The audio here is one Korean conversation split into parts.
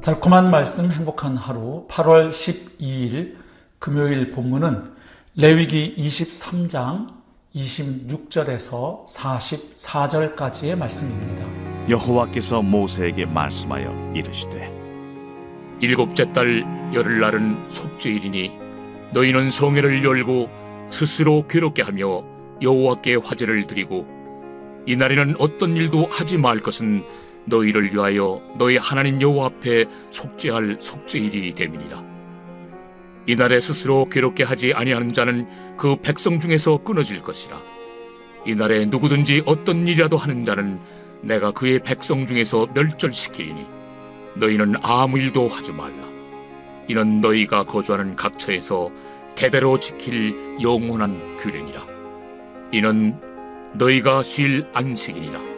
달콤한 말씀 행복한 하루 8월 12일 금요일 본문은 레위기 23장 26절에서 44절까지의 말씀입니다. 여호와께서 모세에게 말씀하여 이르시되 일곱째 달 열흘날은 속죄일이니 너희는 성회를 열고 스스로 괴롭게 하며 여호와께 화제를 드리고 이날에는 어떤 일도 하지 말 것은 너희를 위하여 너희 하나님 여호와 앞에 속죄할 속죄일이 됨이니라. 이날에 스스로 괴롭게 하지 아니하는 자는 그 백성 중에서 끊어질 것이라. 이날에 누구든지 어떤 일이라도 하는 자는 내가 그의 백성 중에서 멸절시키리니 너희는 아무 일도 하지 말라. 이는 너희가 거주하는 각처에서 대대로 지킬 영원한 규례니라. 이는 너희가 쉴 안식이니라.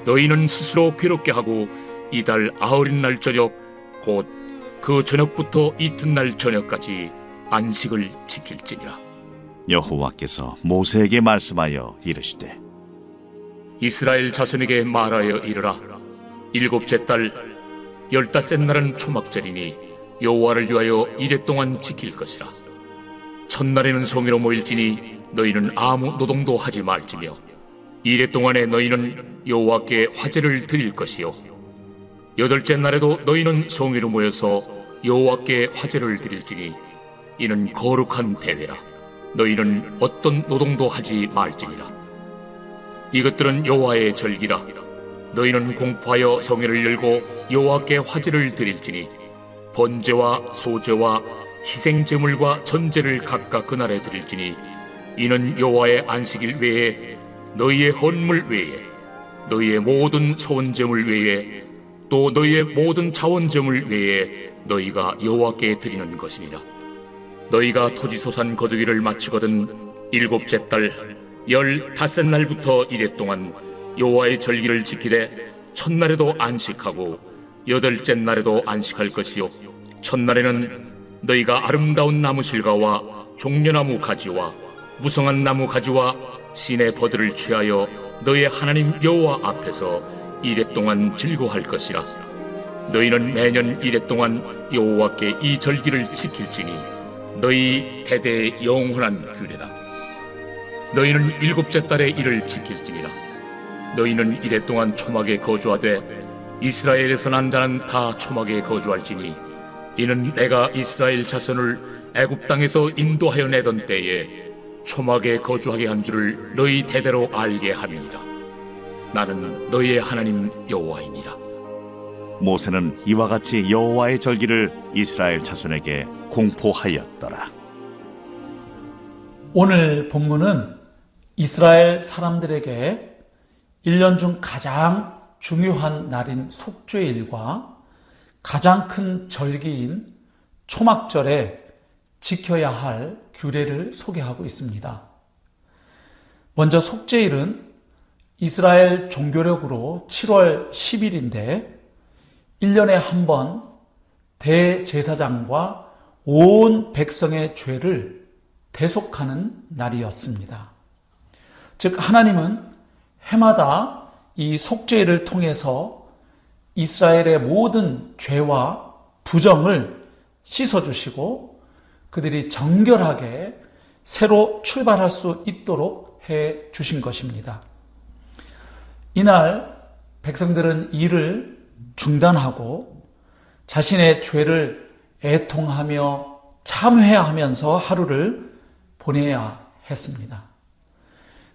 너희는 스스로 괴롭게 하고 이달 아흔날 저녁 곧 그 저녁부터 이튿날 저녁까지 안식을 지킬지니라. 여호와께서 모세에게 말씀하여 이르시되 이스라엘 자손에게 말하여 이르라. 일곱째 달 열닷새 날은 초막절이니 여호와를 위하여 이레 동안 지킬 것이라. 첫날에는 성회로 모일지니 너희는 아무 노동도 하지 말지며 이레 동안에 너희는 여호와께 화제를 드릴 것이요 여덟째 날에도 너희는 성회로 모여서 여호와께 화제를 드릴지니 이는 거룩한 대회라. 너희는 어떤 노동도 하지 말지니라. 이것들은 여호와의 절기라. 너희는 공포하여 성회를 열고 여호와께 화제를 드릴지니 번제와 소제와 희생제물과 전제를 각각 그날에 드릴지니 이는 여호와의 안식일 외에 너희의 헌물 외에 너희의 모든 소원제물 외에 또 너희의 모든 자원제물 외에 너희가 여호와께 드리는 것이니라. 너희가 토지소산 거두기를 마치거든 일곱째 달 열닷새 날부터 이레 동안 여호와의 절기를 지키되 첫날에도 안식하고 여덟째 날에도 안식할 것이요 첫날에는 너희가 아름다운 나무 실과와 종려나무 가지와 무성한 나무 가지와 신의 버들을 취하여 너희의 하나님 여호와 앞에서 이레 동안 즐거워할 것이라. 너희는 매년 이레 동안 여호와께 이 절기를 지킬지니 너희 대대의 영원한 규례라. 너희는 일곱째 달에 이를 지킬지니라. 너희는 이레 동안 초막에 거주하되 이스라엘에서 난 자는 다 초막에 거주할지니 이는 내가 이스라엘 자손을 애굽 땅에서 인도하여 내던 때에 초막에 거주하게 한 줄을 너희 대대로 알게 함이니라. 나는 너희의 하나님 여호와이니라. 모세는 이와 같이 여호와의 절기를 이스라엘 자손에게 공포하였더라. 오늘 본문은 이스라엘 사람들에게 1년 중 가장 중요한 날인 속죄일과 가장 큰 절기인 초막절에 지켜야 할 규례를 소개하고 있습니다. 먼저 속죄일은 이스라엘 종교력으로 7월 10일인데 1년에 한 번 대제사장과 온 백성의 죄를 대속하는 날이었습니다. 즉 하나님은 해마다 이 속죄일을 통해서 이스라엘의 모든 죄와 부정을 씻어주시고 그들이 정결하게 새로 출발할 수 있도록 해 주신 것입니다. 이날 백성들은 일을 중단하고 자신의 죄를 애통하며 참회하면서 하루를 보내야 했습니다.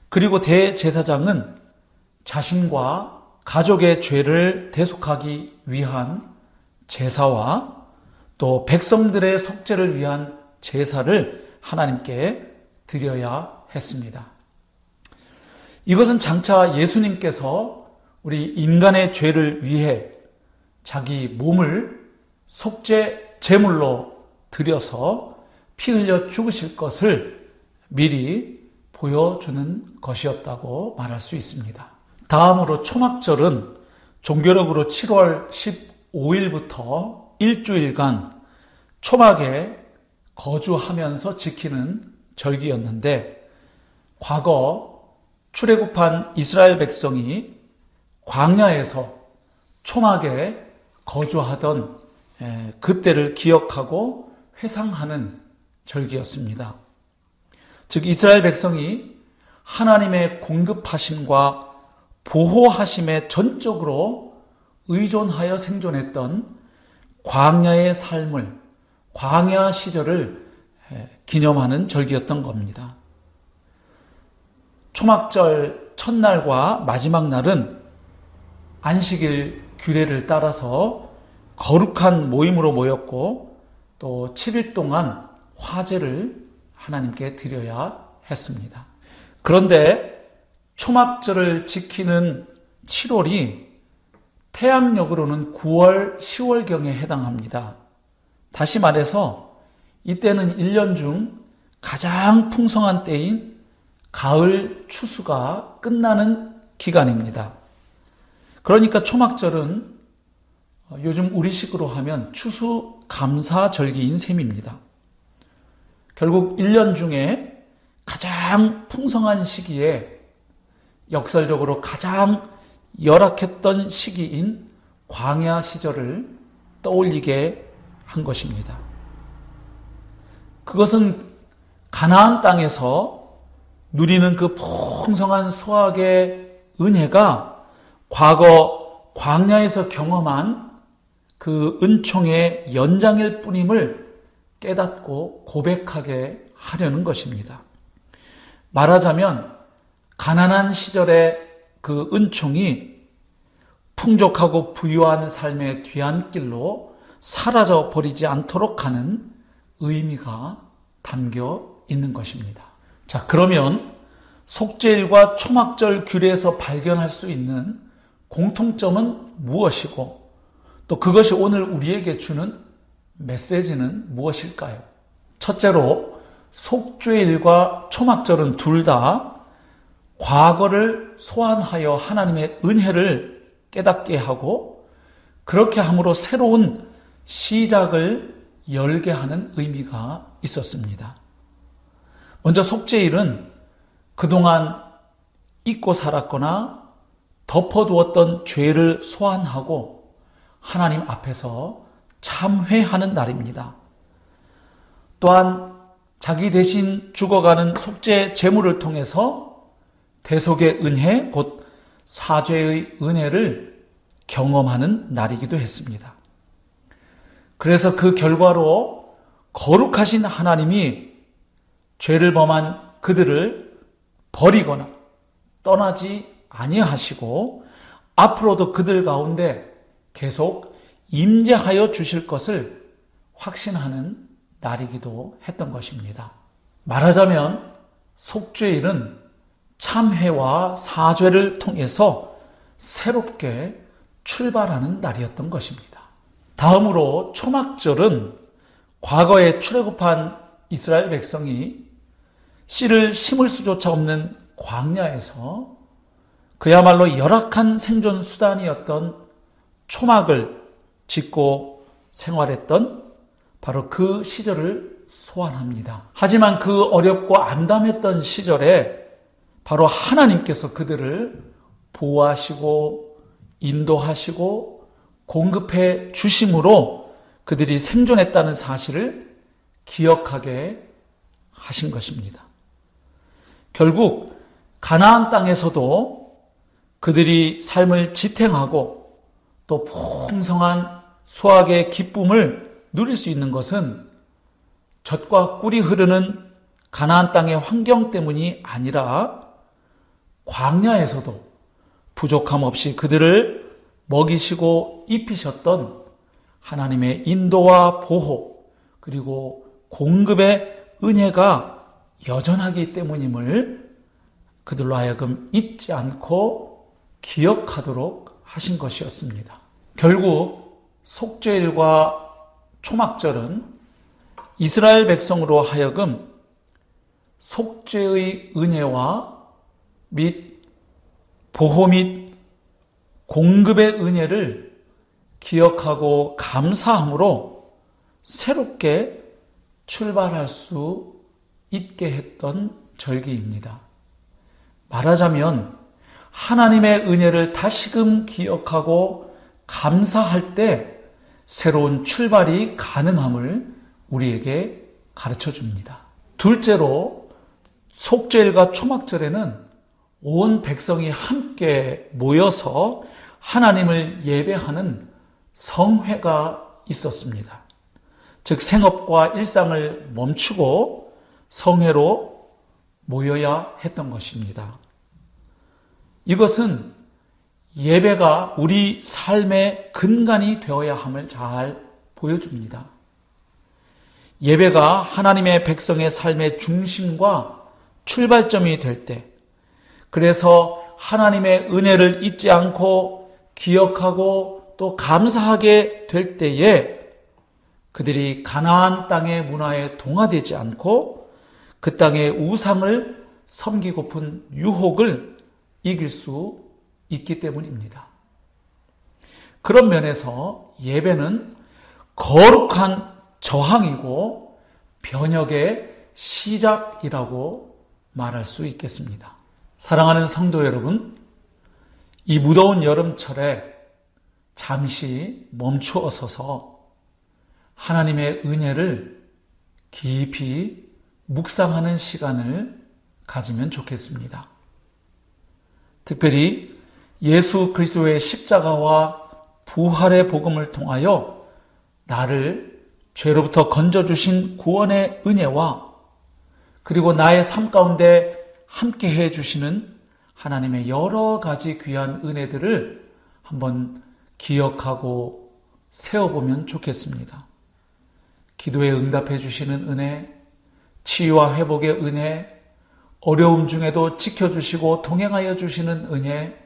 그리고 대제사장은 자신과 가족의 죄를 대속하기 위한 제사와 또 백성들의 속죄를 위한 제사를 하나님께 드려야 했습니다. 이것은 장차 예수님께서 우리 인간의 죄를 위해 자기 몸을 속죄 제물로 드려서 피 흘려 죽으실 것을 미리 보여주는 것이었다고 말할 수 있습니다. 다음으로 초막절은 종교력으로 7월 15일부터 일주일간 초막에 거주하면서 지키는 절기였는데 과거 출애굽한 이스라엘 백성이 광야에서 초막에 거주하던 그때를 기억하고 회상하는 절기였습니다. 즉 이스라엘 백성이 하나님의 공급하심과 보호하심에 전적으로 의존하여 생존했던 광야의 삶을, 광야 시절을 기념하는 절기였던 겁니다. 초막절 첫날과 마지막 날은 안식일 규례를 따라서 거룩한 모임으로 모였고 또 7일 동안 화제를 하나님께 드려야 했습니다. 그런데 초막절을 지키는 7월이 태양력으로는 9월, 10월경에 해당합니다. 다시 말해서 이때는 1년 중 가장 풍성한 때인 가을 추수가 끝나는 기간입니다. 그러니까 초막절은 요즘 우리식으로 하면 추수감사절기인 셈입니다. 결국 1년 중에 가장 풍성한 시기에 역설적으로 가장 열악했던 시기인 광야 시절을 떠올리게 한 것입니다. 그것은 가나안 땅에서 누리는 그 풍성한 수확의 은혜가 과거 광야에서 경험한 그 은총의 연장일 뿐임을 깨닫고 고백하게 하려는 것입니다. 말하자면 가난한 시절의 그 은총이 풍족하고 부유한 삶의 뒤안길로 사라져 버리지 않도록 하는 의미가 담겨 있는 것입니다. 자, 그러면 속죄일과 초막절 규례에서 발견할 수 있는 공통점은 무엇이고 또 그것이 오늘 우리에게 주는 메시지는 무엇일까요? 첫째로 속죄일과 초막절은 둘 다 과거를 소환하여 하나님의 은혜를 깨닫게 하고 그렇게 함으로 새로운 시작을 열게 하는 의미가 있었습니다. 먼저 속죄일은 그동안 잊고 살았거나 덮어두었던 죄를 소환하고 하나님 앞에서 참회하는 날입니다. 또한 자기 대신 죽어가는 속죄 제물을 통해서 대속의 은혜, 곧 사죄의 은혜를 경험하는 날이기도 했습니다. 그래서 그 결과로 거룩하신 하나님이 죄를 범한 그들을 버리거나 떠나지 아니하시고 앞으로도 그들 가운데 계속 임재하여 주실 것을 확신하는 날이기도 했던 것입니다. 말하자면 속죄일은 참회와 사죄를 통해서 새롭게 출발하는 날이었던 것입니다. 다음으로 초막절은 과거에 출애굽한 이스라엘 백성이 씨를 심을 수조차 없는 광야에서 그야말로 열악한 생존 수단이었던 초막을 짓고 생활했던 바로 그 시절을 소환합니다. 하지만 그 어렵고 암담했던 시절에 바로 하나님께서 그들을 보호하시고 인도하시고 공급해 주심으로 그들이 생존했다는 사실을 기억하게 하신 것입니다. 결국 가나안 땅에서도 그들이 삶을 지탱하고 또 풍성한 수확의 기쁨을 누릴 수 있는 것은 젖과 꿀이 흐르는 가나안 땅의 환경 때문이 아니라 광야에서도 부족함 없이 그들을 먹이시고 입히셨던 하나님의 인도와 보호 그리고 공급의 은혜가 여전하기 때문임을 그들로 하여금 잊지 않고 기억하도록 하신 것이었습니다. 결국 속죄일과 초막절은 이스라엘 백성으로 하여금 속죄의 은혜와 및 보호 및 공급의 은혜를 기억하고 감사함으로 새롭게 출발할 수 있게 했던 절기입니다. 말하자면 하나님의 은혜를 다시금 기억하고 감사할 때 새로운 출발이 가능함을 우리에게 가르쳐 줍니다. 둘째로 속죄일과 초막절에는 온 백성이 함께 모여서 하나님을 예배하는 성회가 있었습니다. 즉 생업과 일상을 멈추고 성회로 모여야 했던 것입니다. 이것은 예배가 우리 삶의 근간이 되어야 함을 잘 보여줍니다. 예배가 하나님의 백성의 삶의 중심과 출발점이 될 때, 그래서 하나님의 은혜를 잊지 않고 기억하고 또 감사하게 될 때에 그들이 가나안 땅의 문화에 동화되지 않고 그 땅의 우상을 섬기고픈 유혹을 이길 수 있기 때문입니다. 그런 면에서 예배는 거룩한 저항이고 변혁의 시작이라고 말할 수 있겠습니다. 사랑하는 성도 여러분, 이 무더운 여름철에 잠시 멈추어 서서 하나님의 은혜를 깊이 묵상하는 시간을 가지면 좋겠습니다. 특별히 예수 그리스도의 십자가와 부활의 복음을 통하여 나를 죄로부터 건져주신 구원의 은혜와 그리고 나의 삶 가운데 함께 해주시는 하나님의 여러 가지 귀한 은혜들을 한번 기억하고 세워보면 좋겠습니다. 기도에 응답해 주시는 은혜, 치유와 회복의 은혜, 어려움 중에도 지켜주시고 동행하여 주시는 은혜,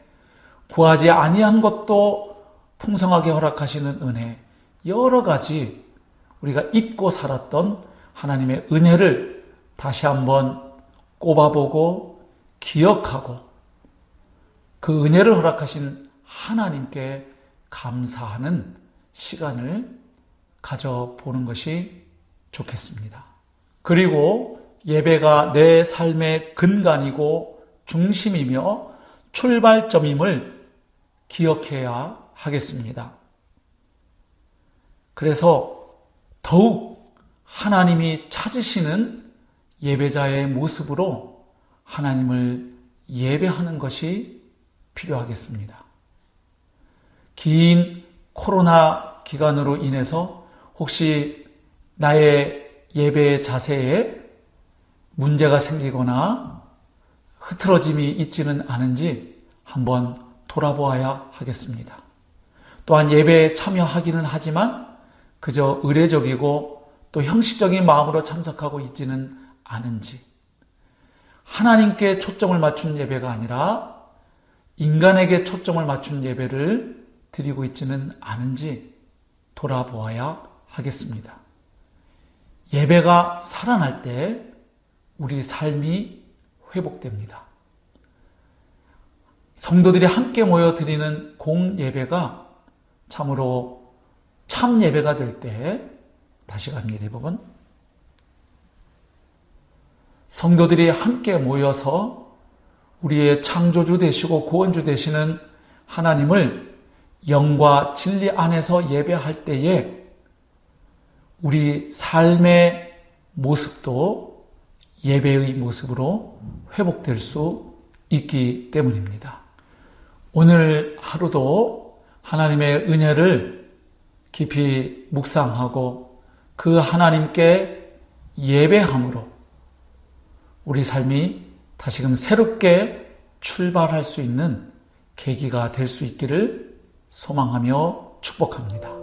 구하지 아니한 것도 풍성하게 허락하시는 은혜, 여러 가지 우리가 잊고 살았던 하나님의 은혜를 다시 한번 꼽아보고 기억하고 그 은혜를 허락하신 하나님께 감사하는 시간을 가져보는 것이 좋겠습니다. 그리고 예배가 내 삶의 근간이고 중심이며 출발점임을 기억해야 하겠습니다. 그래서 더욱 하나님이 찾으시는 예배자의 모습으로 하나님을 예배하는 것이 필요하겠습니다. 긴 코로나 기간으로 인해서 혹시 나의 예배 자세에 문제가 생기거나 흐트러짐이 있지는 않은지 한번 돌아보아야 하겠습니다. 또한 예배에 참여하기는 하지만 그저 의례적이고 또 형식적인 마음으로 참석하고 있지는 않은지, 하나님께 초점을 맞춘 예배가 아니라 인간에게 초점을 맞춘 예배를 드리고 있지는 않은지 돌아보아야 하겠습니다. 예배가 살아날 때 우리 삶이 회복됩니다. 성도들이 함께 모여 드리는 공예배가 참으로 참 예배가 될 때, 다시 갑니다. 이 부분. 성도들이 함께 모여서 우리의 창조주 되시고 구원주 되시는 하나님을 영과 진리 안에서 예배할 때에 우리 삶의 모습도 예배의 모습으로 회복될 수 있기 때문입니다. 오늘 하루도 하나님의 은혜를 깊이 묵상하고 그 하나님께 예배함으로 우리 삶이 다시금 새롭게 출발할 수 있는 계기가 될 수 있기를 소망하며 축복합니다.